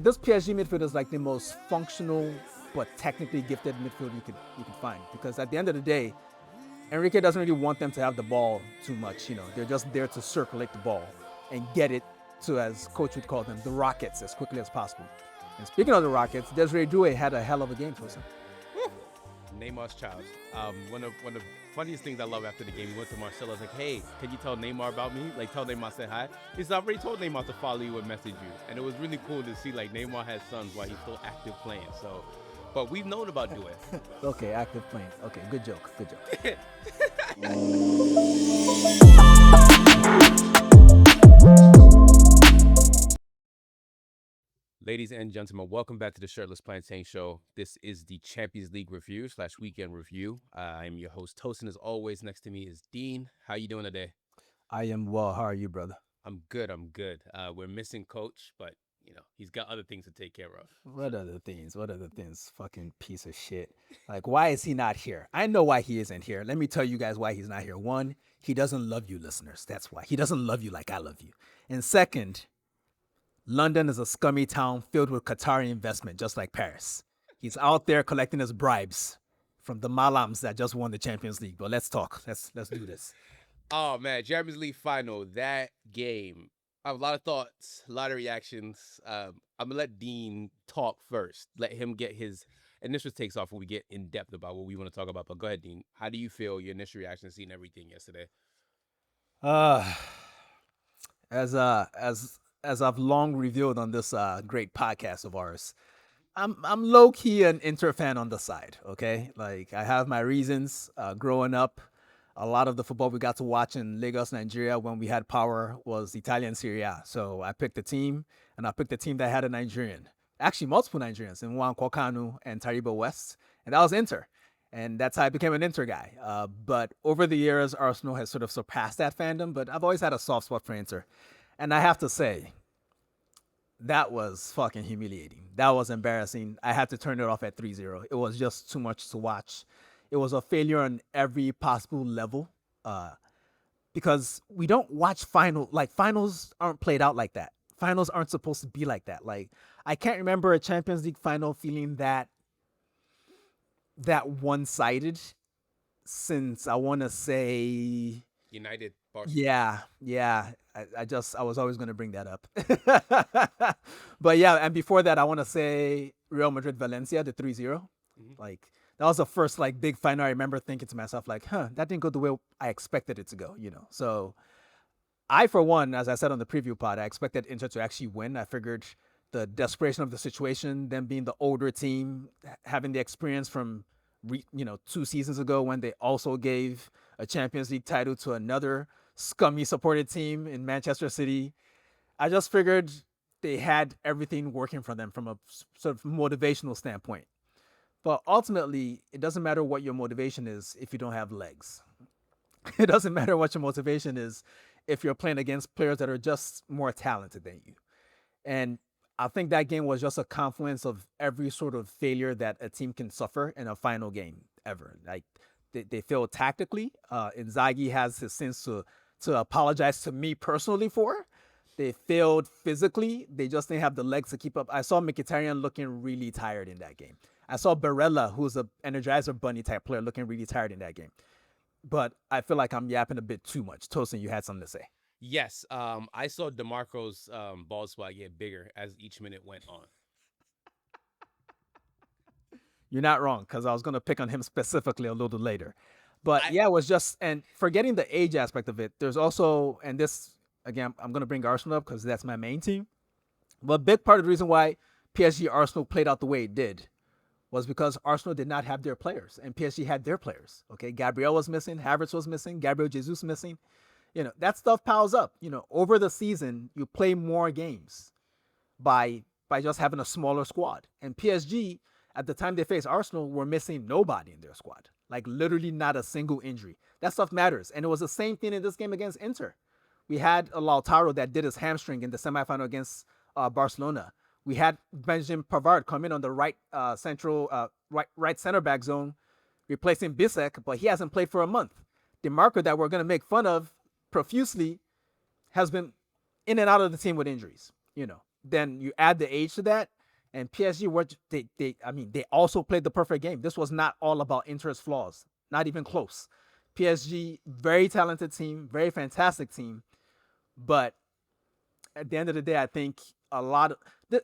This PSG midfield is like the most functional but technically gifted midfield you could find, because at the end of the day, Enrique doesn't really want them to have the ball too much. They're just there to circulate the ball and get it to, as coach would call them, the Rockets as quickly as possible. And speaking of the Rockets, Desiree Doué had a hell of a game, Tosin. Neymar's child. One of the funniest things I love after the game, he went to Marcelo. I was like, hey, can you tell Neymar about me? Like, tell Neymar I said hi. He's already told Neymar to follow you and message you. And it was really cool to see, like, Neymar has sons while he's still active playing. So, but we've known about Doué. Okay, active playing. Okay, good joke. Ladies and gentlemen, welcome back to the Shirtless Plantain Show. This is the Champions League review / weekend review. I'm your host, Tosin. As always, next to me is Deen. How you doing today? I am well. How are you, brother? I'm good. We're missing Coach, but, he's got other things to take care of. What other things? Fucking piece of shit. Like, why is he not here? I know why he isn't here. Let me tell you guys why he's not here. One, he doesn't love you, listeners. That's why. He doesn't love you like I love you. And second, London is a scummy town filled with Qatari investment, just like Paris. He's out there collecting his bribes from the Malams that just won the Champions League. But let's talk. Let's do this. Oh, man, Champions League final, that game. I have a lot of thoughts, a lot of reactions. I'm going to let Dean talk first. Let him get his initial takes off when we get in depth about what we want to talk about. But go ahead, Dean. How do you feel, your initial reaction, seeing everything yesterday? As I've long revealed on this great podcast of ours, I'm low key an Inter fan on the side. Okay, like I have my reasons. Growing up, a lot of the football we got to watch in Lagos, Nigeria, when we had power, was Italian Serie A. So I picked a team, and I picked a team that had a Nigerian, actually multiple Nigerians, in Juan Kwakanu and Taribo West, and that was Inter. And that's how I became an Inter guy. But over the years, Arsenal has sort of surpassed that fandom, but I've always had a soft spot for Inter. And I have to say, that was fucking humiliating. That was embarrassing. I had to turn it off at 3-0. It was just too much to watch. It was a failure on every possible level, because we don't watch finals aren't played out like that. Finals aren't supposed to be like that. Like, I can't remember a Champions League final feeling that one-sided since, I want to say, United, Barcelona. Yeah. I was always going to bring that up. But yeah, and before that, I want to say Real Madrid Valencia, the 3-0. Like, that was the first like big final. I remember thinking to myself, like, that didn't go the way I expected it to go, So I, for one, as I said on the preview pod, I expected Inter to actually win. I figured the desperation of the situation, them being the older team, having the experience from 2 seasons ago when they also gave a Champions League title to another scummy supported team in Manchester City. I just figured they had everything working for them from a sort of motivational standpoint. But ultimately, it doesn't matter what your motivation is if you don't have legs. It doesn't matter what your motivation is if you're playing against players that are just more talented than you. And I think that game was just a confluence of every sort of failure that a team can suffer in a final game ever. Like, they failed tactically. Inzaghi has his sins to apologize to me personally for. They failed physically. They just didn't have the legs to keep up. I saw Mkhitaryan looking really tired in that game. I saw Barella, who's an Energizer Bunny type player, looking really tired in that game. But I feel like I'm yapping a bit too much. Tosin, you had something to say. Yes, I saw DeMarco's bald spot get bigger as each minute went on. You're not wrong, because I was going to pick on him specifically a little later. But it was just, and forgetting the age aspect of it, there's also, and this, again, I'm going to bring Arsenal up because that's my main team. But a big part of the reason why PSG Arsenal played out the way it did was because Arsenal did not have their players, and PSG had their players. Okay, Gabriel was missing, Havertz was missing, Gabriel Jesus missing. That stuff piles up. Over the season, you play more games by just having a smaller squad. And PSG, at the time they faced Arsenal, were missing nobody in their squad. Like, literally not a single injury. That stuff matters. And it was the same thing in this game against Inter. We had a Lautaro that did his hamstring in the semifinal against Barcelona. We had Benjamin Pavard come in on the right center back zone, replacing Bisek, but he hasn't played for a month. DeMarco, that we're going to make fun of profusely, has been in and out of the team with injuries. Then you add the age to that, and PSG were they also played the perfect game. This was not all about Inter's flaws, not even close. PSG, very talented team, very fantastic team, but at the end of the day, I think a lot of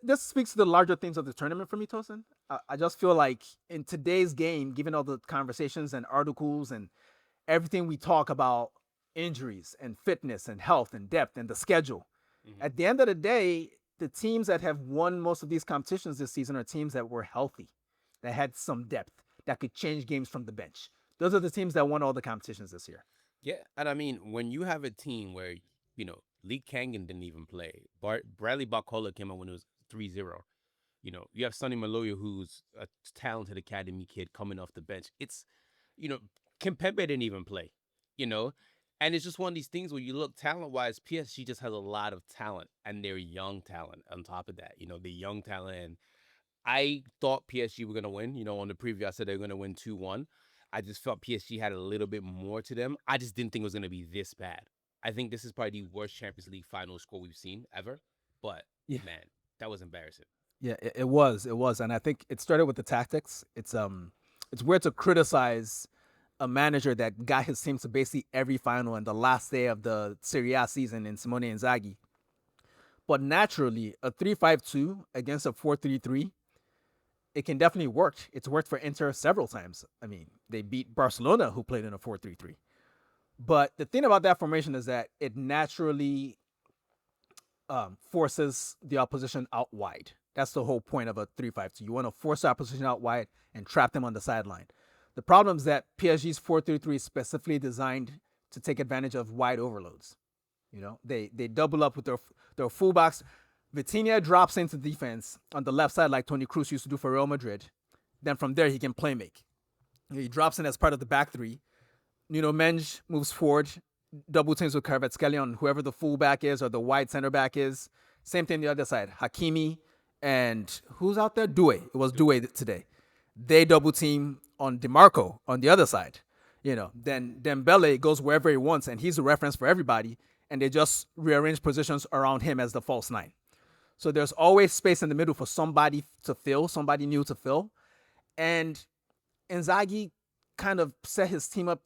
this speaks to the larger themes of the tournament for me, Tosin. I just feel like in today's game, given all the conversations and articles and everything we talk about injuries and fitness and health and depth and the schedule, at the end of the day, the teams that have won most of these competitions this season are teams that were healthy, that had some depth, that could change games from the bench. Those are the teams that won all the competitions this year. Yeah, and I mean, when you have a team where, Lee Kangen didn't even play. Bradley Barcola came out when it was 3-0. You have Sonny Maloya, who's a talented academy kid coming off the bench. It's, you know, Kimpembe didn't even play, you know? And it's just one of these things where you look talent-wise, PSG just has a lot of talent, and they're young talent on top of that. They're young talent, and I thought PSG were going to win. On the preview, I said they were going to win 2-1. I just felt PSG had a little bit more to them. I just didn't think it was going to be this bad. I think this is probably the worst Champions League final score we've seen ever. But, Yeah. man, that was embarrassing. Yeah, it was, and I think it started with the tactics. It's weird to criticize a manager that got his team to basically every final in the last day of the Serie A season in Simone Inzaghi. But naturally, a 3-5-2 against a 4-3-3, it can definitely work. It's worked for Inter several times. I mean, they beat Barcelona, who played in a 4-3-3. But the thing about that formation is that it naturally forces the opposition out wide. That's the whole point of a 3-5-2. You want to force the opposition out wide and trap them on the sideline. The problem is that PSG's 4-3-3 is specifically designed to take advantage of wide overloads. They double up with their fullbacks. Vitinha drops into defense on the left side like Toni Kroos used to do for Real Madrid. Then from there, he can play make. He drops in as part of the back three. Menge moves forward, double teams with Kvaratskhelia on whoever the fullback is or the wide center back is. Same thing the other side. Hakimi and who's out there? Doué. It was Doué today. They double team on DeMarco on the other side. Then Dembele goes wherever he wants, and he's a reference for everybody, and they just rearrange positions around him as the false nine. So there's always space in the middle for somebody to fill, somebody new to fill. And Inzaghi kind of set his team up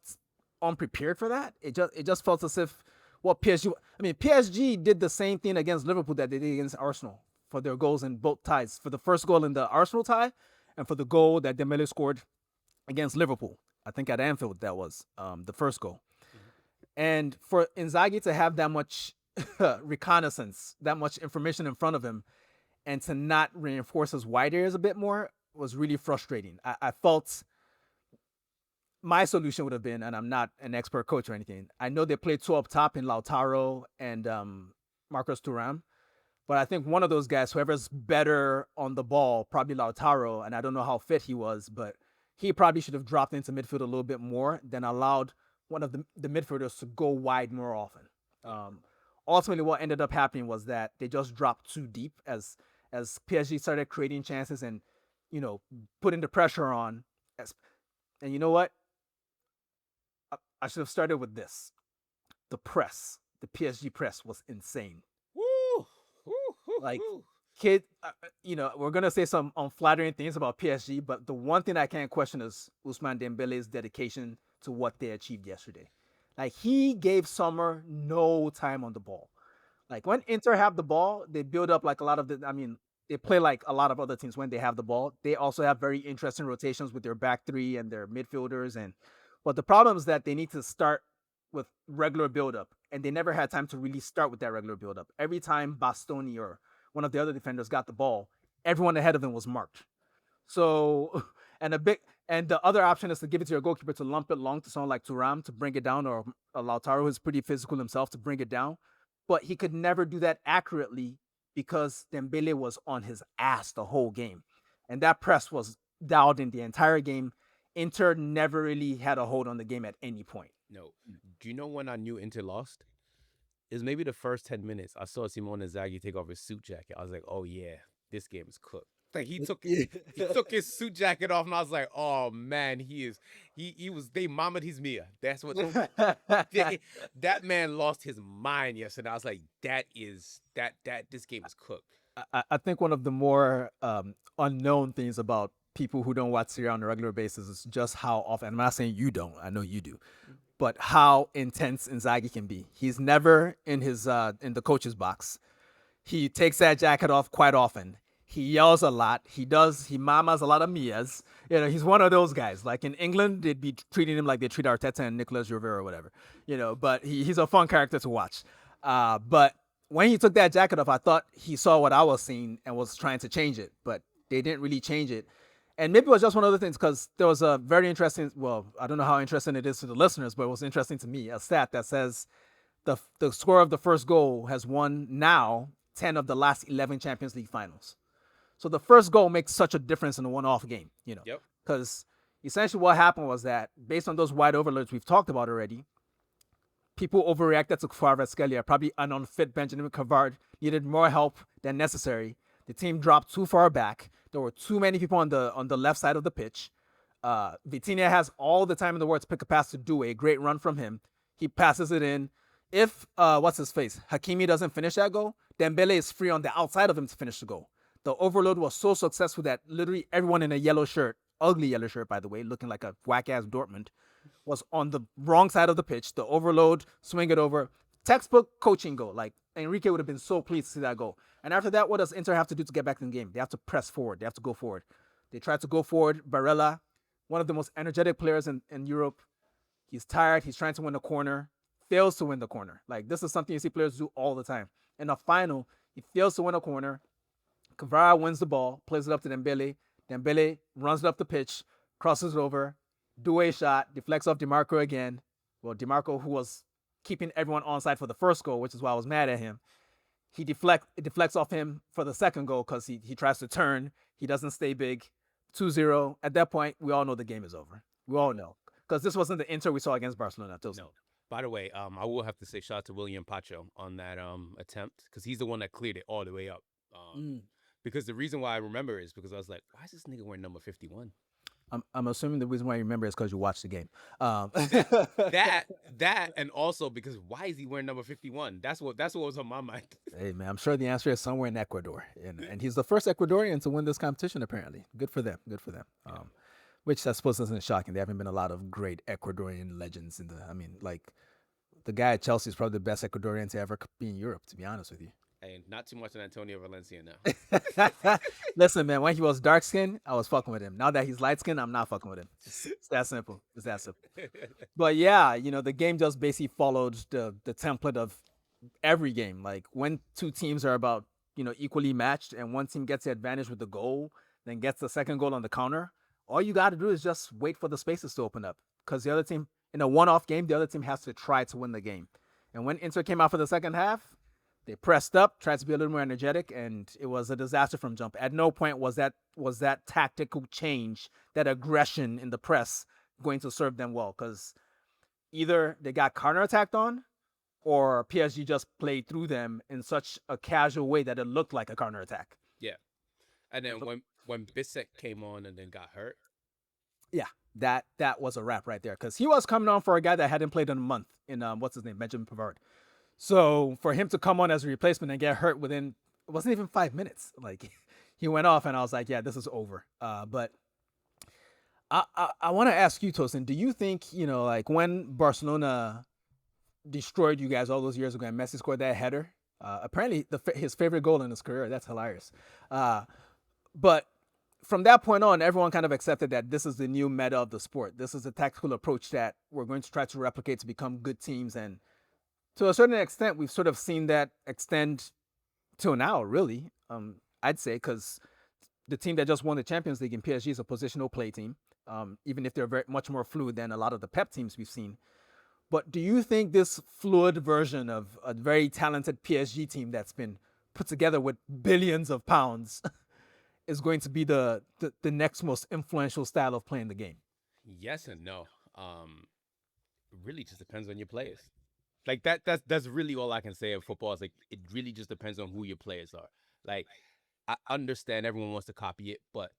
unprepared for that. It just felt as if PSG did the same thing against Liverpool that they did against Arsenal for their goals in both ties. For the first goal in the Arsenal tie and for the goal that Dembele scored against Liverpool. I think at Anfield that was the first goal. And for Inzaghi to have that much reconnaissance, that much information in front of him, and to not reinforce his wide areas a bit more was really frustrating. I felt my solution would have been, and I'm not an expert coach or anything, I know they played two up top in Lautaro and Marcus Thuram, but I think one of those guys, whoever's better on the ball, probably Lautaro, and I don't know how fit he was, but he probably should have dropped into midfield a little bit more than allowed one of the midfielders to go wide more often. Ultimately, what ended up happening was that they just dropped too deep as PSG started creating chances and, putting the pressure on. And you know what? I should have started with this. The press, the PSG press was insane. Woo! Like, kid, we're going to say some unflattering things about PSG, but the one thing I can't question is Ousmane Dembele's dedication to what they achieved yesterday. Like, he gave Sommer no time on the ball. Like, when Inter have the ball, they build up like a lot of they play like a lot of other teams when they have the ball. They also have very interesting rotations with their back three and their midfielders. But the problem is that they need to start with regular buildup, and they never had time to really start with that regular buildup. Every time Bastoni or one of the other defenders got the ball, everyone ahead of them was marked. So, and the other option is to give it to your goalkeeper to lump it long to someone like Thuram to bring it down, or Lautaro, who's pretty physical himself, to bring it down. But he could never do that accurately because Dembele was on his ass the whole game. And that press was dialed in the entire game. Inter never really had a hold on the game at any point. No. Do you know when I knew Inter lost? It was maybe the first 10 minutes. I saw Simone Inzaghi take off his suit jacket. I was like, oh, yeah, this game is cooked. Like, he took his suit jacket off, and I was like, oh, man, they mamaed his Mia. That's what, that man lost his mind yesterday. I was like, this game is cooked. I think one of the more unknown things about people who don't watch Serie A on a regular basis is just how often. I'm not saying you don't. I know you do, but how intense Inzaghi can be. He's never in his in the coach's box. He takes that jacket off quite often. He yells a lot. He mamas a lot of mias. He's one of those guys. Like in England, they'd be treating him like they treat Arteta and Nicolas Rivera or whatever. But he's a fun character to watch. But when he took that jacket off, I thought he saw what I was seeing and was trying to change it, but they didn't really change it. And maybe it was just one of the things because there was a very interesting, well, I don't know how interesting it is to the listeners, but it was interesting to me, a stat that says the scorer of the first goal has won now 10 of the last 11 Champions League finals. So the first goal makes such a difference in a one-off game, Yep. because essentially what happened was that based on those wide overloads we've talked about already, people overreacted to Kvaratskhelia. Probably an unfit Benjamin Pavard needed more help than necessary. The team dropped too far back. There were too many people on the left side of the pitch. Vitinha has all the time in the world to pick a pass to do a great run from him. He passes it in. If what's his face, Hakimi doesn't finish that goal, Dembele is free on the outside of him to finish the goal. The overload was so successful that literally everyone in a yellow shirt, ugly yellow shirt by the way, looking like a whack ass Dortmund, was on the wrong side of the pitch. The overload, swing it over, textbook coaching goal. Like Enrique would have been so pleased to see that goal. And after that, what does Inter have to do to get back in the game? They have to press forward. They have to go forward. They try to go forward. Barella, one of the most energetic players in Europe, he's tired. He's trying to win the corner, fails to win the corner. Like this is something you see players do all the time. In the final, he fails to win a corner. Kvara wins the ball, plays it up to Dembele. Dembele runs it up the pitch, crosses it over, do a shot, deflects off DeMarco again. Well, DeMarco, who was keeping everyone onside for the first goal, which is why I was mad at him, it deflects off him for the second goal because he tries to turn. He doesn't stay big. 2-0. At that point, we all know the game is over. We all know. Because this wasn't the Inter we saw against Barcelona. No. By the way, I will have to say shout out to William Pacho on that attempt because he's the one that cleared it all the way up. Because the reason why I remember is because I was like, why is this nigga wearing number 51? I'm assuming the reason why you remember is because you watched the game. That and also because why is he wearing number 51? That's what was on my mind. Hey man, I'm sure the answer is somewhere in Ecuador, and he's the first Ecuadorian to win this competition. Apparently, good for them. Good for them. Which I suppose isn't shocking. There haven't been a lot of great Ecuadorian legends in the. I mean, like the guy at Chelsea is probably the best Ecuadorian to ever be in Europe. To be honest with you. Hey, not too much on Antonio Valencia now. Listen, man, when he was dark skinned, I was fucking with him. Now that he's light skinned, I'm not fucking with him. It's that simple. It's that simple. But yeah, the game just basically followed the template of every game. Like when two teams are about, equally matched and one team gets the advantage with the goal, then gets the second goal on the counter, all you got to do is just wait for the spaces to open up. Because the other team, in a one-off game, the other team has to try to win the game. And when Inter came out for the second half, they pressed up, tried to be a little more energetic, and it was a disaster from jump. At no point was that tactical change, that aggression in the press going to serve them well, because either they got counterattacked on, or PSG just played through them in such a casual way that it looked like a counterattack. Yeah, and then when Bissek came on and then got hurt, yeah, that was a wrap right there, because he was coming on for a guy that hadn't played in a month in what's his name, Benjamin Pavard. So for him to come on as a replacement and get hurt within, it wasn't even 5 minutes. Like he went off and I was like, yeah, this is over. But I want to ask you, Tosin, do you think, like when Barcelona destroyed you guys all those years ago and Messi scored that header, apparently his favorite goal in his career, that's hilarious. But from that point on, everyone kind of accepted that this is the new meta of the sport. This is a tactical approach that we're going to try to replicate to become good teams. And to a certain extent, we've sort of seen that extend till now, really, I'd say, because the team that just won the Champions League in PSG is a positional play team, even if they're very much more fluid than a lot of the Pep teams we've seen. But do you think this fluid version of a very talented PSG team that's been put together with billions of pounds is going to be the next most influential style of playing the game? Yes and no. It really just depends on your players. Like that's really all I can say of football. Is like it really just depends on who your players are. Like I understand everyone wants to copy it, but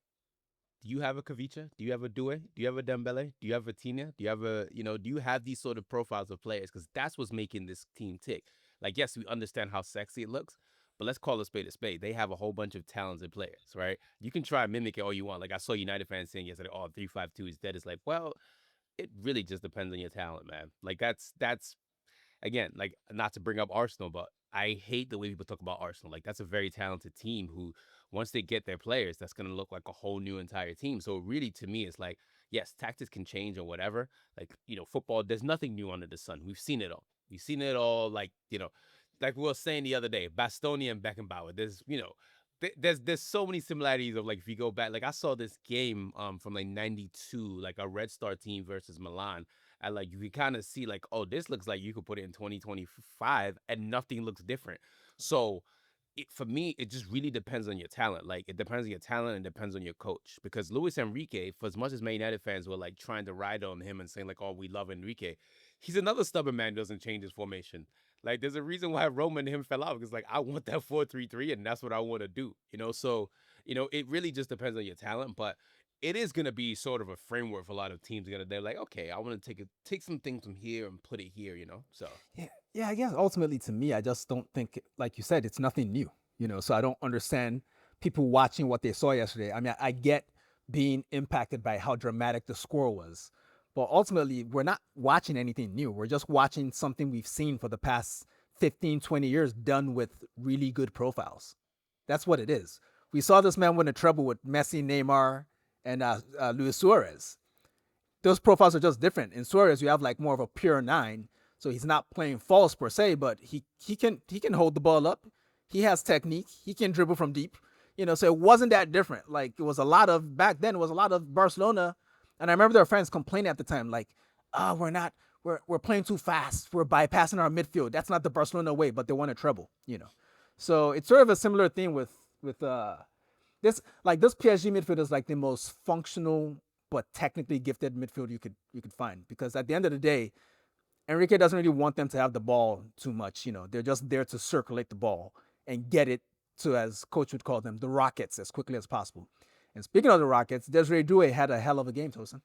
do you have a Kavicha? Do you have a Due? Do you have a Dembele? Do you have a Tina? Do you have do you have these sort of profiles of players? Because that's what's making this team tick. Like, yes, we understand how sexy it looks, But let's call a spade a spade. They have a whole bunch of talented players, right? You can try and mimic it all you want. Like I saw United fans saying yesterday, "Oh, 3-5-2 is dead." It's like, well, it really just depends on your talent, man. Like that's again, like not to bring up Arsenal, but I hate the way people talk about Arsenal. Like that's a very talented team who, once they get their players, that's gonna look like a whole new entire team. So really, to me, it's like, yes, tactics can change or whatever. Like football, there's nothing new under the sun. We've seen it all. We've seen it all. Like we were saying the other day, Bastoni and Beckenbauer. There's so many similarities of like if you go back, like I saw this game from like '92, like a Red Star team versus Milan, and like you can kind of see like, oh, this looks like you could put it in 2025 and nothing looks different. So for me, it just really depends on your talent. Like it depends on your talent and depends on your coach. Because Luis Enrique, for as much as Man United fans were like trying to ride on him and saying like, oh, we love Enrique, he's another stubborn man who doesn't change his formation. Like there's a reason why Roman and him fell out, because like I want that 4-3-3 and that's what I want to do. So it really just depends on your talent, but it is gonna be sort of a framework for a lot of teams. They're like, okay, I want to take some things from here and put it here. So Yeah, yeah. I guess ultimately, to me, I just don't think, like you said, it's nothing new. So I don't understand people watching what they saw yesterday. I mean, I get being impacted by how dramatic the score was, but ultimately, we're not watching anything new. We're just watching something we've seen for the past 15, 20 years done with really good profiles. That's what it is. We saw this man win a treble with Messi, Neymar, and Luis Suarez. Those profiles are just different. In Suarez, you have like more of a pure nine, so he's not playing false per se, but he can hold the ball up. He has technique. He can dribble from deep. So it wasn't that different. Like it was a lot of back then. It was a lot of Barcelona, and I remember their fans complaining at the time, like, we're playing too fast. We're bypassing our midfield. That's not the Barcelona way, but they won a treble. So it's sort of a similar thing with this PSG midfield is like the most functional but technically gifted midfield you could find, because at the end of the day, Enrique doesn't really want them to have the ball too much. They're just there to circulate the ball and get it to, as coach would call them, the Rockets as quickly as possible. And speaking of the Rockets, Desiree Doué had a hell of a game, Tosin.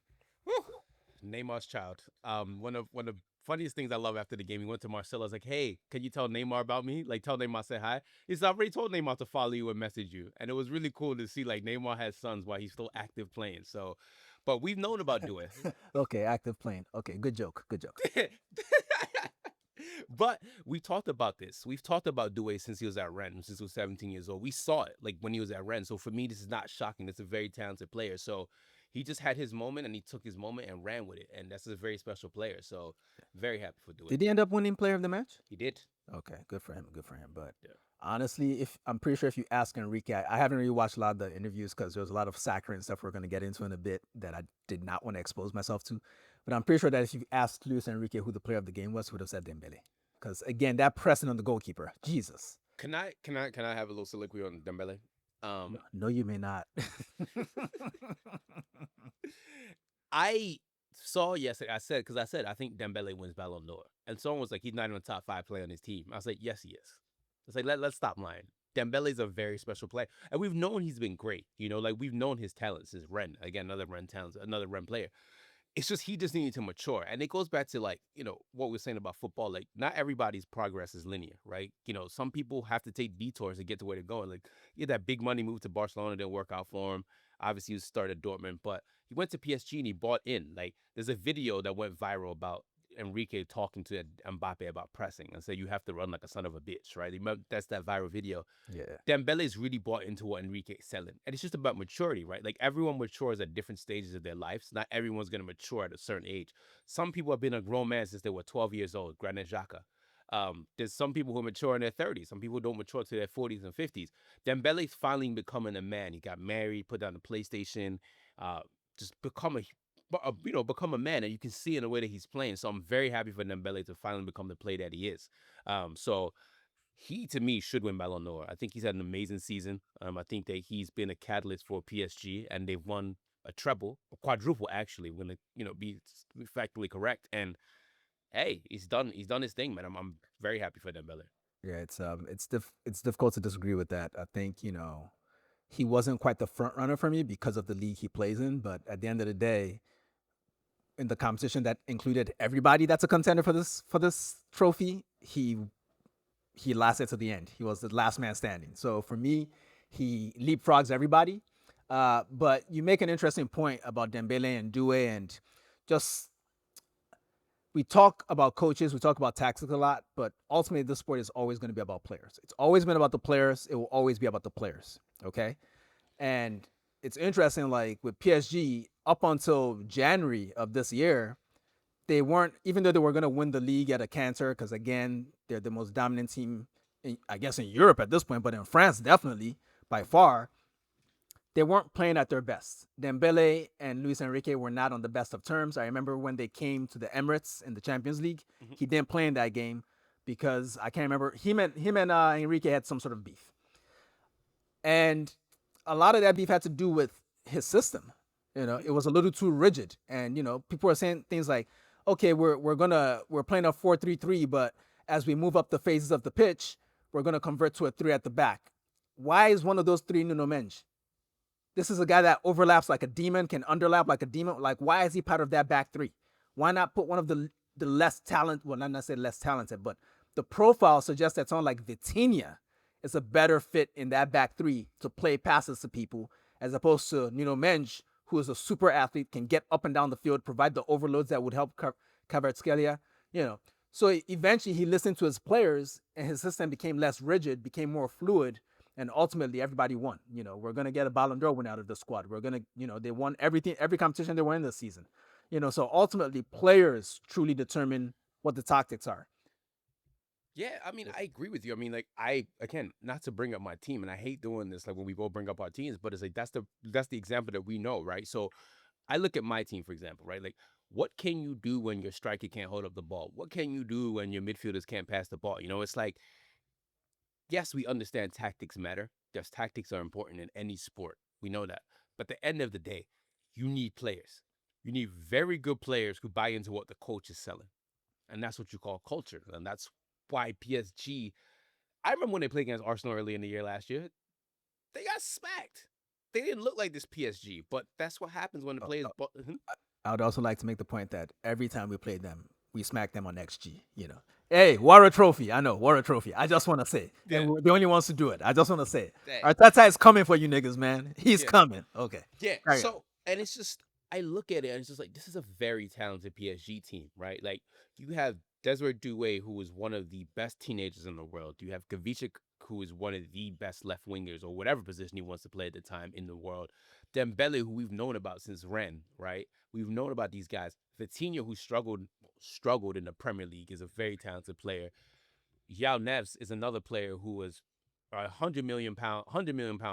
Neymar's child. One of the funniest things I love after the game, he went to Marcelo. I was like, hey, can you tell Neymar about me? Like, tell Neymar I said hi. He's already told Neymar to follow you and message you. And it was really cool to see like Neymar has sons while he's still active playing. So, but we've known about Doué. Okay, active playing. Okay, good joke. But we talked about this. We've talked about Doué since he was at Rennes, since he was 17 years old. We saw it like when he was at Rennes. So for me, this is not shocking. It's a very talented player. So he just had his moment and he took his moment and ran with it. And that's a very special player. So very happy for Doué. Did he end up winning player of the match? He did. Okay, good for him. But honestly, if I'm pretty sure if you ask Enrique, I haven't really watched a lot of the interviews because there was a lot of saccharine stuff we're going to get into in a bit that I did not want to expose myself to. But I'm pretty sure that if you asked Luis Enrique who the player of the game was, he would have said Dembele. Because again, that pressing on the goalkeeper, Jesus. Can I have a little soliloquy on Dembele? No, you may not. I saw yesterday. I said I think Dembele wins Ballon d'Or, and someone was like, he's not even a top 5 player on his team. I was like, yes, he is. It's like let's stop lying. Dembele's a very special player, and we've known he's been great. Like we've known his talent since Rennes. Again, another Rennes player. It's just he just needed to mature, and it goes back to like what we're saying about football. Like not everybody's progress is linear, right? Some people have to take detours to get to where they're going. Like that big money move to Barcelona didn't work out for him. Obviously, he started Dortmund, but he went to PSG and he bought in. Like there's a video that went viral about Enrique talking to Mbappe about pressing and say you have to run like a son of a bitch, right? That's that viral video. Yeah. Dembele's really bought into what Enrique is selling. And it's just about maturity, right? Like everyone matures at different stages of their lives. Not everyone's going to mature at a certain age. Some people have been a grown man since they were 12 years old, Granit Xhaka. There's some people who mature in their 30s. Some people don't mature to their 40s and 50s. Dembele's finally becoming a man. He got married, put down the PlayStation, just become a man, and you can see in the way that he's playing. So I'm very happy for Dembele to finally become the player that he is. So he, to me, should win Ballon d'Or. I think he's had an amazing season. I think that he's been a catalyst for PSG, and they've won a treble, a quadruple actually. We're gonna, be factually correct. And hey, he's done his thing, man. I'm very happy for Dembele. Yeah, it's difficult to disagree with that. I think he wasn't quite the front runner for me because of the league he plays in, but at the end of the day, in the competition that included everybody that's a contender for this trophy, he he lasted to the end. He was the last man standing. So for me, he leapfrogs everybody. But you make an interesting point about Dembele and Due, and just we talk about coaches, we talk about tactics a lot, but ultimately this sport is always going to be about players. It's always been about the players. It will always be about the players. Okay. And it's interesting, like with PSG, up until January of this year, they weren't, even though they were going to win the league at a canter, because again, they're the most dominant team, I guess, in Europe at this point, but in France, definitely by far, they weren't playing at their best. Dembele and Luis Enrique were not on the best of terms. I remember when they came to the Emirates in the Champions League, he didn't play in that game because I can't remember. Him and Enrique had some sort of beef. And a lot of that beef had to do with his system. It was a little too rigid. And, people are saying things like, okay, we're playing a 4-3-3, but as we move up the phases of the pitch, we're gonna convert to a three at the back. Why is one of those three Nuno Mendes? This is a guy that overlaps like a demon, can underlap like a demon. Like, why is he part of that back three? Why not put one of the less talent? Well, not necessarily less talented, but the profile suggests that someone like Vitinha is a better fit in that back three to play passes to people, as opposed to Nuno Mendes, who is a super athlete, can get up and down the field, provide the overloads that would help Kvaratskhelia. So eventually he listened to his players, and his system became less rigid, became more fluid, and ultimately everybody won. We're gonna get a Ballon d'Or win out of the squad. We're gonna, they won everything, every competition they were in this season. So ultimately players truly determine what the tactics are. Yeah, I mean, I agree with you. I mean, like, again, not to bring up my team, and I hate doing this, like when we both bring up our teams, but it's like that's the example that we know, right? So I look at my team, for example, right? Like, what can you do when your striker can't hold up the ball? What can you do when your midfielders can't pass the ball? It's like, yes, we understand tactics matter. Yes, tactics are important in any sport. We know that. But at the end of the day, you need players. You need very good players who buy into what the coach is selling. And that's what you call culture. And that's why PSG, I remember when they played against Arsenal early in the year last year, they got smacked. They didn't look like this PSG, but that's what happens when the players. I would also like to make the point that every time we played them, we smacked them on XG. Hey, war a trophy. I know, war a trophy. I just want to say, Yeah. and we're the only ones to do it. I just want to say, Dang. Arteta is coming for you niggas, man. He's coming. Okay. Yeah. Carry on. So, and it's just, I look at it and it's just like, this is a very talented PSG team, right? Like, you have Desiree Doué, who is one of the best teenagers in the world. You have Kavicic, who is one of the best left wingers or whatever position he wants to play at the time in the world. Dembele, who we've known about since Rennes, right? We've known about these guys. Vitinha, who struggled in the Premier League, is a very talented player. Yao Neves is another player who was a £100 million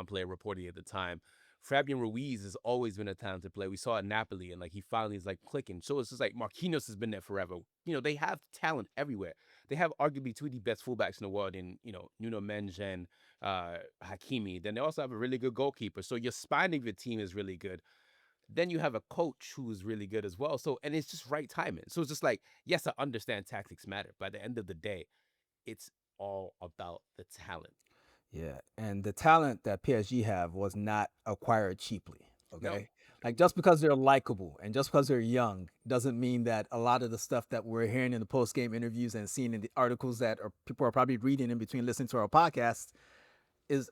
player reported at the time. Fabian Ruiz has always been a talented player. We saw at Napoli, and like he finally is like clicking. So it's just like Marquinhos has been there forever. They have talent everywhere. They have arguably two of the best fullbacks in the world in Nuno Mendes and Hakimi. Then they also have a really good goalkeeper. So your spine of your team is really good. Then you have a coach who is really good as well. So, and it's just right timing. So it's just like, yes, I understand tactics matter. But at the end of the day, it's all about the talent. Yeah, and the talent that PSG have was not acquired cheaply. Okay, No. like just because they're likable and just because they're young doesn't mean that a lot of the stuff that we're hearing in the post game interviews and seeing in the articles that people are probably reading in between listening to our podcast is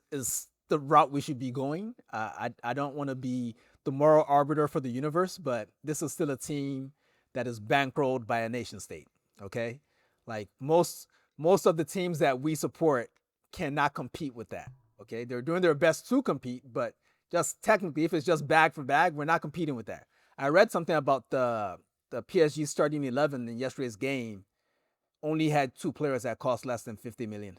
the route we should be going. I don't want to be the moral arbiter for the universe, but this is still a team that is bankrolled by a nation state. Okay, like most of the teams that we support cannot compete with that. Okay, they're doing their best to compete, but just technically, if it's just bag for bag, we're not competing with that. I read something about the PSG starting 11 in yesterday's game only had two players that cost less than 50 million.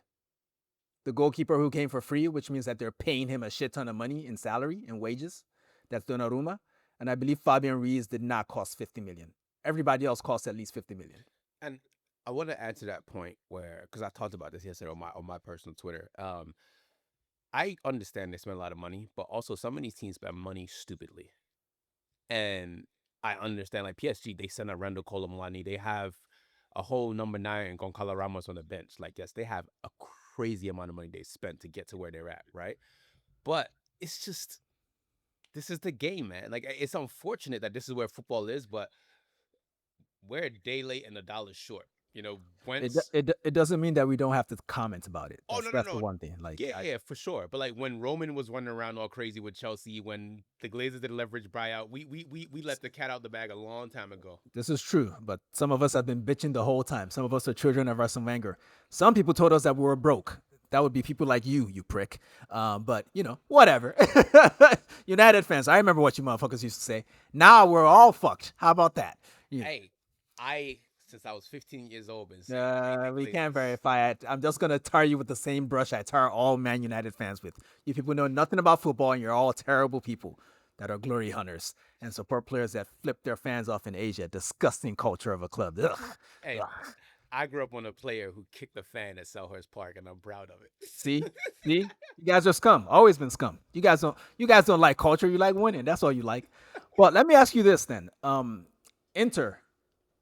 The goalkeeper who came for free, which means that they're paying him a shit ton of money in salary and wages. That's Donnarumma. And I believe Fabian Ruiz did not cost 50 million. Everybody else cost at least 50 million. And I want to add to that point where, because I talked about this yesterday on my personal Twitter. I understand they spend a lot of money, but also some of these teams spend money stupidly. And I understand, like PSG, they send a Randall Colomwani. They have a whole number 9 Goncalo Ramos on the bench. Like, yes, they have a crazy amount of money they spent to get to where they're at, right? But it's just, this is the game, man. Like, it's unfortunate that this is where football is, but we're a day late and a dollar short. You know, It once it doesn't mean that we don't have to comment about it. oh no no That's the no one thing. Like, yeah yeah for sure. But like when Roman was running around all crazy with Chelsea, when the Glazers did leverage buyout, we let the cat out the bag a long time ago. this is true, but some of us have been bitching the whole time. Some of us are children of Arsene Wenger. Some people told us that we were broke. That would be people like you prick. But you know, whatever. United fans, I remember what you motherfuckers used to say. Now we're all fucked. How about that? Yeah. Hey, I since I was 15 years old been saying we need the We can't Glazers. verify it. I'm just gonna tar you with the same brush I tar all Man United fans with. You people know nothing about football, and you're all terrible people that are glory hunters and support players that flip their fans off in Asia. Disgusting culture of a club. Ugh. Hey, Ugh. I grew up on a player who kicked a fan at Selhurst Park, and I'm proud of it. See, see, you guys are scum. Always been scum. You guys don't like culture. You like winning. That's all you like. Well, let me ask you this then. Inter,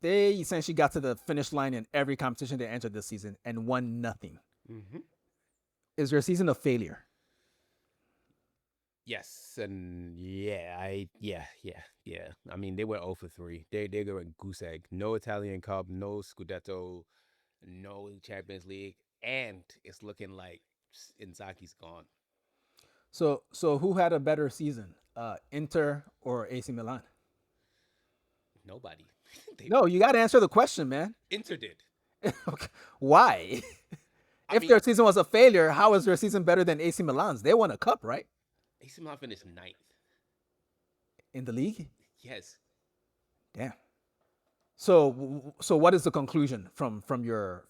they essentially got to the finish line in every competition they entered this season and won nothing. hmm Is their season a failure? Yes, and yeah. I mean, they went 0 for 3. They went goose egg. No Italian Cup, no Scudetto, no Champions League, and it's looking like Inzaghi's gone. So who had a better season, Inter or AC Milan? Nobody. they No, you got to answer the question, man. Inter did. Okay. Why? I If mean, their season was a failure, how is their season better than AC Milan's? They won a cup, right? AC Milan finished ninth. In the league? Yes. Damn. So what is the conclusion from your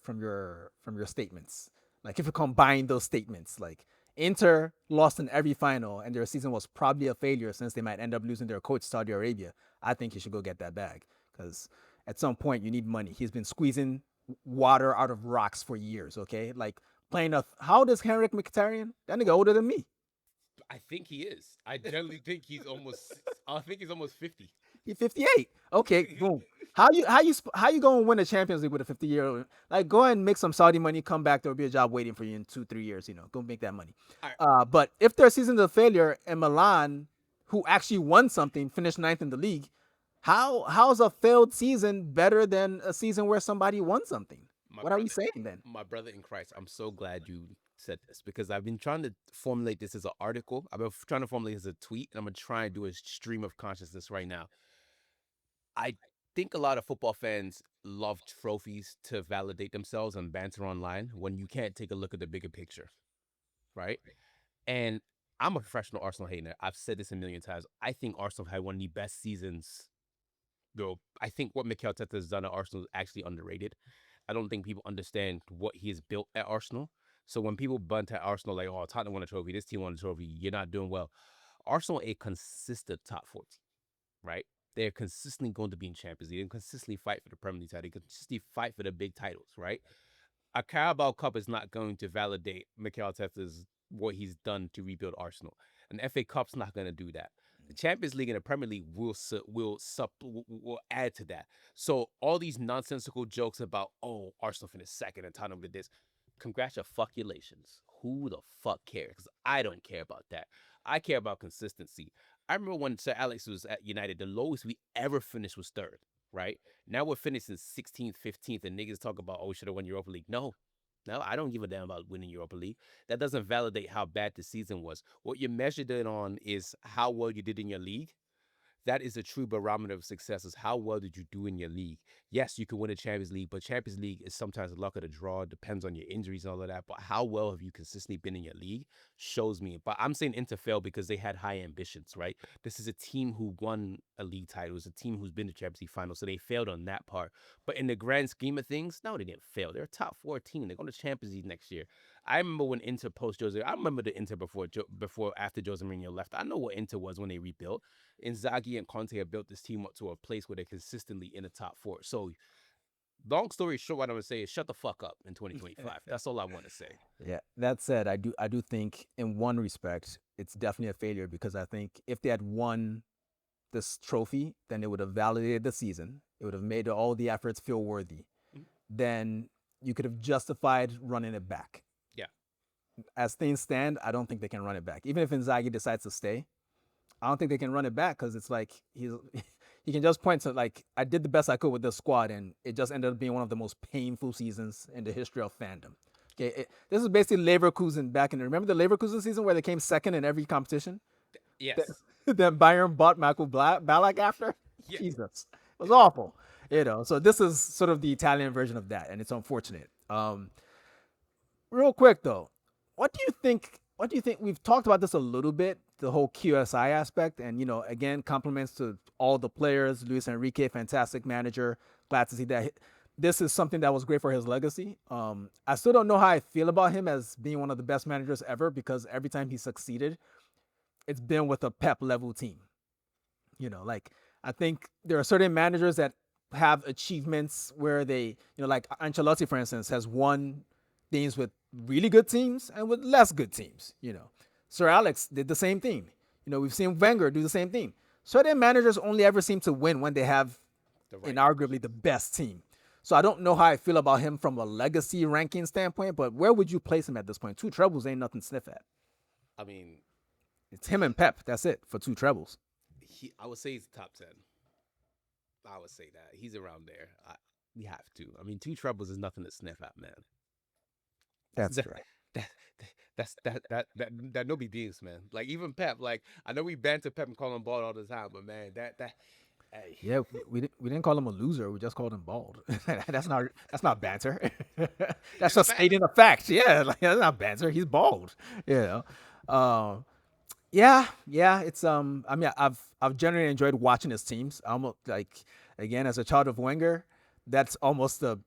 statements? Like if you combine those statements, like Inter lost in every final and their season was probably a failure since they might end up losing their coach Saudi Arabia. I think you should go get that bag because at some point you need money. He's been squeezing water out of rocks for years. Okay, like playing a how old is Henrik Mkhitaryan? That nigga older than me. I think he is. I generally think he's almost. I think he's almost 50. He's 58. Okay, boom. How you going to win a Champions League with a 50-year old? Like go ahead and make some Saudi money, come back. There'll be a job waiting for you in 2-3 years. You know, go make that money. All right. But if their season's a failure and Milan, who actually won something, finished ninth in the league, how's a failed season better than a season where somebody won something? My What are we brother, saying then? my brother in Christ, I'm so glad you said this because I've been trying to formulate this as an article. I've been trying to formulate it as a tweet, and I'm gonna try and do a stream of consciousness right now. I think a lot of football fans love trophies to validate themselves and banter online when you can't take a look at the bigger picture, right? And I'm a professional Arsenal hater. I've said this a million times. I think Arsenal had one of the best seasons. Though I think what Mikel Arteta has done at Arsenal is actually underrated. I don't think people understand what he has built at Arsenal. So when people bunt at Arsenal like, "Oh, Tottenham won a trophy, this team won a trophy," you're not doing well. Arsenal a consistent top 4 team, right? They're consistently going to be in Champions League. They consistently fight for the Premier League title. They consistently fight for the big titles, right? A Carabao Cup is not going to validate Mikel Arteta's what he's done to rebuild Arsenal. An FA Cup's not going to do that. The Champions League and the Premier League will add to that. So all these nonsensical jokes about Arsenal finished second and Tottenham did this. Congratulations. Who the fuck cares? Because I don't care about that. I care about consistency. I remember when Sir Alex was at United, the lowest we ever finished was third, right? Now we're finishing 16th, 15th, and niggas talk about, we should have won Europa League. No, no, I don't give a damn about winning Europa League. That doesn't validate how bad the season was. What you measured it on is how well you did in your league. That is a true barometer of success is how well did you do in your league. Yes, you can win a Champions League, but Champions League is sometimes luck of the draw. It depends on your injuries and all of that. But how well have you consistently been in your league shows me. But I'm saying Inter failed because they had high ambitions, right? This is a team who won a league title. It's a team who's been to Champions League final. So they failed on that part. But in the grand scheme of things, no, they didn't fail. They're a top 4 team. They're going to Champions League next year. I remember when Inter post Jose. I remember the Inter before after Jose Mourinho left. I know what Inter was when they rebuilt. Inzaghi and Conte have built this team up to a place where they're consistently in the top 4. So, long story short, what I'm gonna say is shut the fuck up in 2025. That's all I want to say. Yeah. That said, I do think in one respect it's definitely a failure because I think if they had won this trophy, then it would have validated the season. It would have made all the efforts feel worthy. Mhm. Then you could have justified running it back. Yeah, As things stand, I don't think they can run it back. Even if Inzaghi decides to stay, I don't think they can run it back because it's like he can just point to like, I did the best I could with this squad, and it just ended up being one of the most painful seasons in the history of fandom. Okay, this is basically Leverkusen back in. Remember the Leverkusen season where they came second in every competition? Yes. Then Bayern bought Michael Ballack after. Yeah. Jesus, it was awful. So this is sort of the Italian version of that, and it's unfortunate. Real quick though, what do you think? What do you think? We've talked about this a little bit, the whole QSI aspect, and again, compliments to all the players. Luis Enrique, fantastic manager. Glad to see that. This is something that was great for his legacy. I still don't know how I feel about him as being one of the best managers ever, because every time he succeeded, it's been with a Pep level team. Like, I think there are certain managers that have achievements where they, like Ancelotti, for instance, has won things with really good teams and with less good teams. Sir Alex did the same thing. We've seen Wenger do the same thing. Certain managers only ever seem to win when they have inarguably the best team. So I don't know how I feel about him from a legacy ranking standpoint, but where would you place him at this point? 2 trebles ain't nothing to sniff at. I mean, it's him and Pep. That's it for 2 trebles. I would say he's top 10. I would say that he's around there. We have to. I mean, 2 trebles is nothing to sniff at, man. That's right. That no big deals, man. Like, even Pep. Like, I know we banter Pep and call him bald all the time, but man, hey. Yeah, we didn't call him a loser. We just called him bald. That's not banter. That's just stating a fact. Yeah, like, that's not banter. He's bald. Yeah. It's I mean, I've generally enjoyed watching his teams. Almost like, again, as a child of Wenger, that's almost the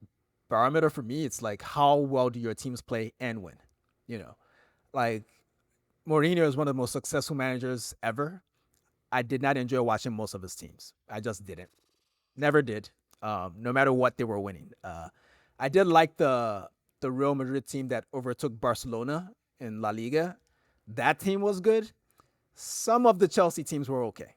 barometer for me. It's like, how well do your teams play and win? Like, Mourinho is one of the most successful managers ever. I did not enjoy watching most of his teams. I just didn't. Never did. No matter what they were winning. I did like the Real Madrid team that overtook Barcelona in La Liga. That team was good. Some of the Chelsea teams were okay,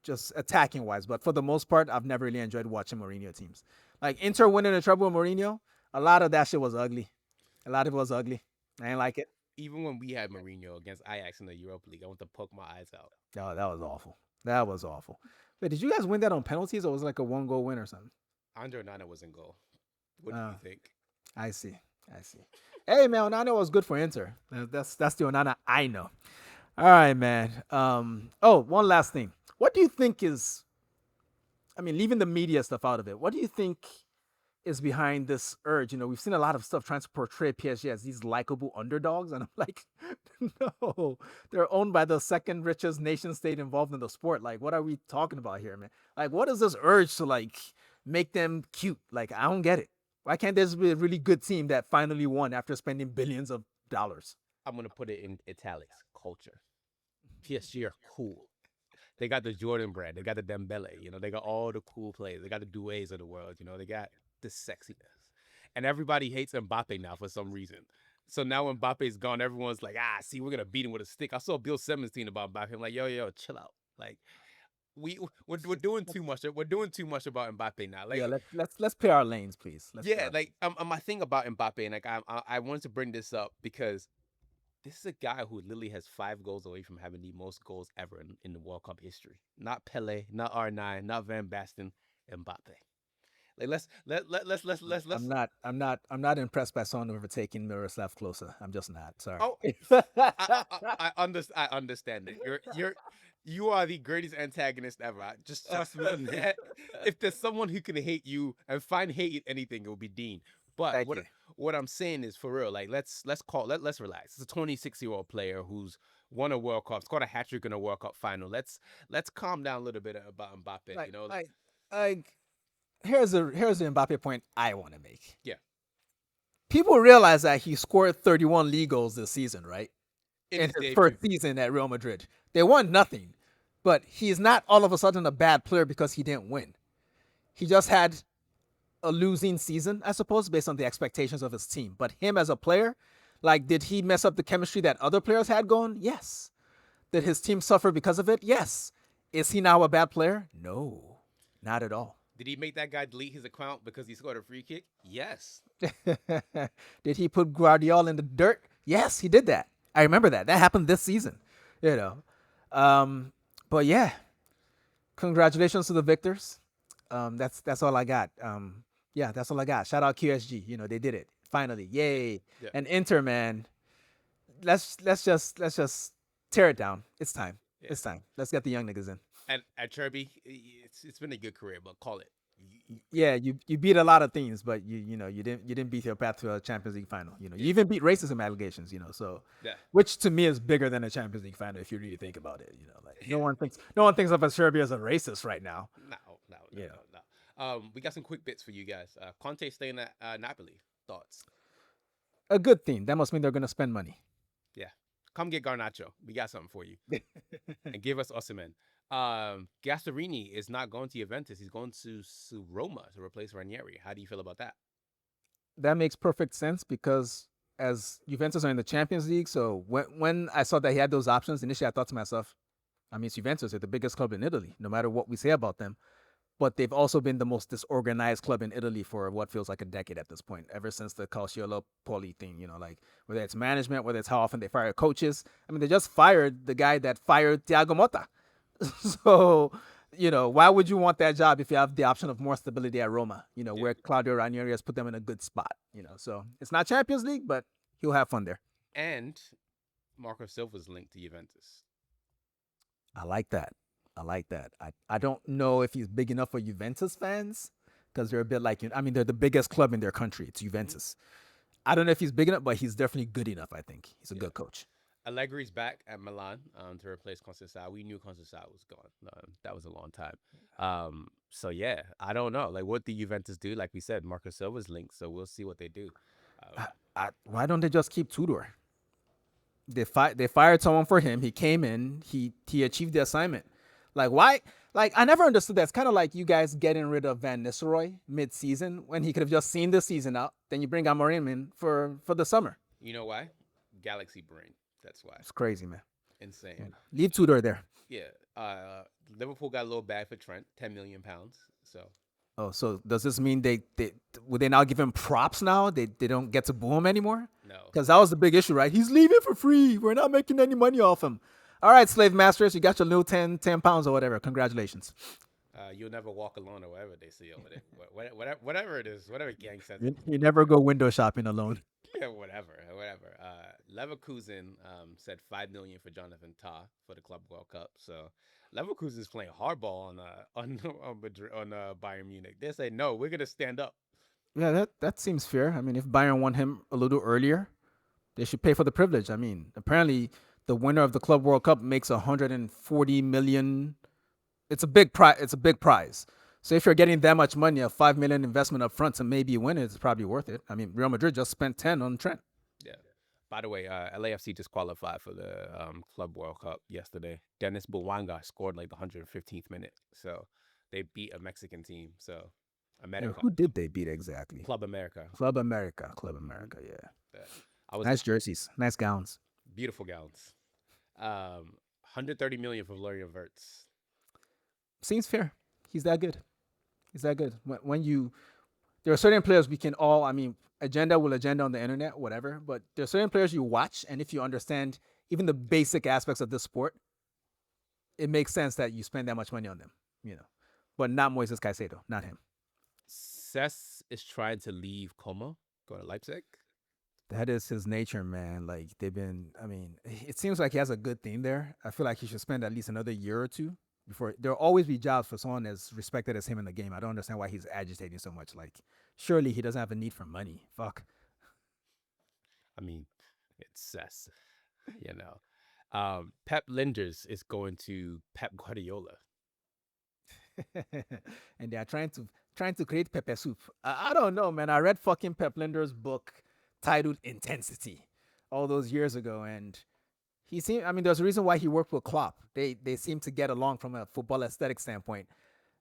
just attacking wise. But for the most part, I've never really enjoyed watching Mourinho teams. Like Inter winning the treble with Mourinho, a lot of that shit was ugly. A lot of it was ugly. I didn't like it. Even when we had Mourinho against Ajax in the Europa League, I want to poke my eyes out. Oh, that was awful. That was awful. Wait, did you guys win that on penalties, or was it like a 1-goal win or something? Andre Onana was in goal. What do you think? I see. Hey, man, Onana was good for Inter. That's the Onana I know. All right, man. One last thing. What do you think is, I mean, leaving the media stuff out of it, what do you think is behind this urge? We've seen a lot of stuff trying to portray PSG as these likable underdogs, and I'm like, no, they're owned by the second richest nation state involved in the sport. Like, what are we talking about here, man? Like, what is this urge to like make them cute? Like, I don't get it. Why can't this be a really good team that finally won after spending billions of dollars? I'm gonna put it in italics. Culture. PSG are cool. They got the Jordan brand. They got the Dembele. They got all the cool players. They got the Doués of the world. They got the sexiness. And everybody hates Mbappe now for some reason. So now when Mbappe's gone, everyone's like, see, we're gonna beat him with a stick. I saw Bill Simmons tweeting about Mbappe. I'm like, yo, chill out. Like, we're doing too much. We're doing too much about Mbappe now. Like, yeah, let's play our lanes, please. My thing about Mbappe, and like I wanted to bring this up because this is a guy who literally has 5 goals away from having the most goals ever in the World Cup history. Not Pele, not R9, not Van Basten, Mbappe. Like let's. I'm not impressed by someone overtaking Miroslav Klose. I'm just not. Sorry. Oh, I understand it. You are the greatest antagonist ever. Just trust me on that. If there's someone who can hate you and find hate in anything, it will be Dean. But what I'm saying is, for real, like let's relax. It's a 26-year-old player who's won a World Cup, scored a hat trick in a World Cup final. Let's calm down a little bit about Mbappe. Here's the Mbappe point I want to make. Yeah. People realize that he scored 31 league goals this season, right? In his first season at Real Madrid. They won nothing, but he's not all of a sudden a bad player because he didn't win. He just had a losing season, I suppose, based on the expectations of his team. But him as a player, like, did he mess up the chemistry that other players had going? Yes. Did his team suffer because of it? Yes. Is he now a bad player? No, not at all. Did he make that guy delete his account because he scored a free kick? Yes. Did he put Guardiola in the dirt? Yes, he did that. I remember that. That happened this season, But yeah, Congratulations to the victors. That's all I got. Yeah, that's all I got. Shout out QSG. They did it finally. Yay! Yeah. And Inter, man, let's just tear it down. It's time. Yeah. It's time. Let's get the young niggas in. And at Cherby, it's been a good career, but call it. Yeah, you beat a lot of things, but you didn't beat your path to a Champions League final. You even beat racism allegations. So Yeah. which to me is bigger than a Champions League final if you really think about it. Like no one thinks of Serbia as a racist right now. No, Yeah. no. We got some quick bits for you guys. Conte staying at Napoli. Thoughts? A good thing. That must mean they're gonna spend money. Yeah. Come get Garnacho. We got something for you. And give us Osimhen. Gasparini is not going to Juventus. He's going to Roma to replace Ranieri. How do you feel about that? That makes perfect sense because as Juventus are in the Champions League, so when I saw that he had those options, initially I thought to myself, I mean, it's Juventus. They're the biggest club in Italy, no matter what we say about them. But they've also been the most disorganized club in Italy for what feels like a decade at this point, ever since the Calciopoli thing, like whether it's management, whether it's how often they fire coaches. I mean, they just fired the guy that fired Thiago Motta. So, why would you want that job if you have the option of more stability at Roma, where Claudio Ranieri has put them in a good spot, So it's not Champions League, but he'll have fun there. And Marco Silva's linked to Juventus. I like that. I don't know if he's big enough for Juventus fans because they're a bit like, I mean, they're the biggest club in their country. It's Juventus. I don't know if he's big enough, but he's definitely good enough, I think. He's a good coach. Allegri's back at Milan to replace Conceição. We knew Conceição was gone. That was a long time. So, yeah, I don't know. Like, what did Juventus do? Like we said, Marco Silva's linked, so we'll see what they do. Why don't they just keep Tudor? They fired someone for him. He came in. He achieved the assignment. Like, why? Like, I never understood that. It's kind of like you guys getting rid of Van Nistelrooy mid-season when he could have just seen the season out. Then you bring Amorim in for the summer. You know why? Galaxy brain. That's why. It's crazy, man. Insane. Yeah. Leave Tudor there. Yeah. Liverpool got a little bag for Trent, £10 million. So. Oh, so does this mean would they now give him props now? They don't get to boo him anymore? No. Because that was the big issue, right? He's leaving for free. We're not making any money off him. All right, slave masters, you got your little 10 pounds or whatever. Congratulations. You'll never walk alone or whatever they say over there. Whatever it is, whatever gang says. You never go window shopping alone. Yeah, whatever. Leverkusen said $5 million for Jonathan Tah for the Club World Cup. So Leverkusen is playing hardball on Bayern Munich. They say no, we're gonna stand up. Yeah, that seems fair. I mean, if Bayern won him a little earlier, they should pay for the privilege. I mean, apparently the winner of the Club World Cup makes 140 million. It's a big prize. So if you're getting that much money, a $5 million investment up front to maybe win it, it's probably worth it. I mean, Real Madrid just spent 10 on Trent. Yeah. By the way, LAFC just qualified for the Club World Cup yesterday. Dennis Bouanga scored like the 115th minute. So they beat a Mexican team. So America. Yeah, who did they beat exactly? Club America. Club America, yeah. Nice jerseys, nice gowns. Beautiful gowns. 130 million for Florian Wirtz. Seems fair. He's that good. There are certain players we can all, I mean, agenda on the internet, whatever, but there are certain players you watch, and if you understand even the basic aspects of the sport, it makes sense that you spend that much money on them, But not Moises Caicedo, not him. Cesc is trying to leave Como, go to Leipzig. That is his nature, man. Like, it seems like he has a good thing there. I feel like he should spend at least another year or two before. There'll always be jobs for someone as respected as him in the game. I don't understand why he's agitating so much. Like, surely he doesn't have a need for money. Fuck. I mean, it's Cesc, Pep Linders is going to Pep Guardiola. And they are trying to create Pepe soup. I don't know, man. I read fucking Pep Linders' book titled Intensity all those years ago, and there's a reason why he worked with Klopp. They seem to get along from a football aesthetic standpoint.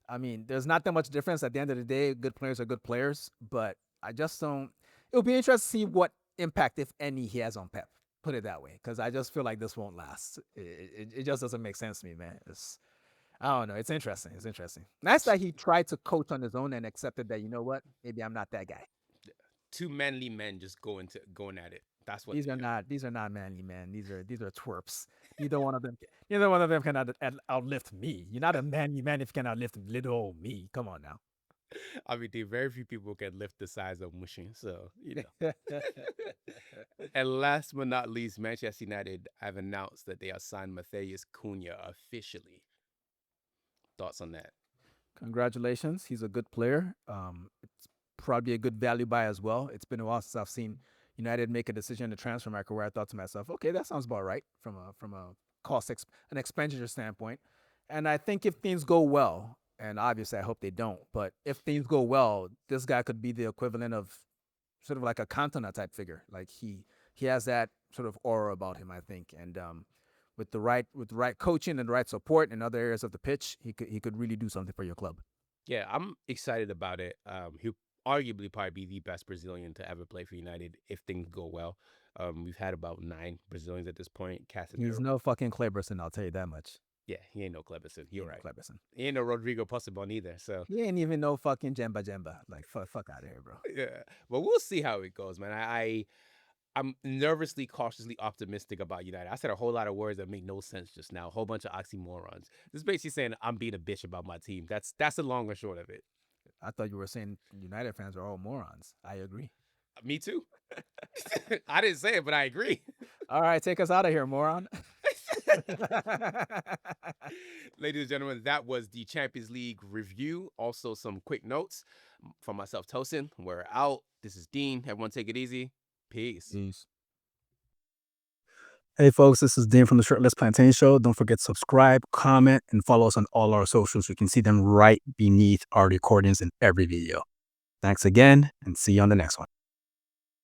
I mean, there's not that much difference at the end of the day. Good players are good players, but I just don't. It'll be interesting to see what impact, if any, he has on Pep. Put it that way, because I just feel like this won't last. It just doesn't make sense to me, man. I don't know. It's interesting. Nice that he tried to coach on his own and accepted that, you know what? Maybe I'm not that guy. Two manly men just going at it. That's what These they are are. not these are not manly men. These are twerps. Neither one of them can outlift me. You're not a manly man if you can outlift little old me. Come on now. I mean, very few people can lift the size of Mushin. So, And last but not least, Manchester United have announced that they have signed Matheus Cunha officially. Thoughts on that? Congratulations. He's a good player. It's probably a good value buy as well. It's been a while since I've seen United make a decision in the transfer market where I thought to myself, okay, that sounds about right from a an expenditure standpoint. And I think if things go well, and obviously I hope they don't, but if things go well, this guy could be the equivalent of sort of like a Cantona type figure. Like he has that sort of aura about him, I think. And with the right coaching and the right support in other areas of the pitch, he could really do something for your club. Yeah, I'm excited about it. He'll arguably probably be the best Brazilian to ever play for United if things go well. We've had about 9 Brazilians at this point. He's Casemiro. no fucking Kleberson, I'll tell you that much. Yeah, he ain't no Cleberson. He You're ain't no right. Kleberson. He ain't no Rodrigo Possebon either. So He ain't even no fucking Jemba. Like fuck out of here, bro. yeah, but we'll see how it goes, man. I'm nervously, cautiously optimistic about United. I said a whole lot of words that make no sense just now. A whole bunch of oxymorons. This is basically saying I'm being a bitch about my team. That's the long and short of it. I thought you were saying United fans are all morons. I agree. Me too. I didn't say it, but I agree. All right, take us out of here, moron. Ladies and gentlemen, that was the Champions League review. Also, some quick notes from myself, Tosin. We're out. This is Dean. Everyone take it easy. Peace. Hey folks, this is Dean from the Shirtless Plantain Show. Don't forget to subscribe, comment, and follow us on all our socials. You can see them right beneath our recordings in every video. Thanks again, and see you on the next one.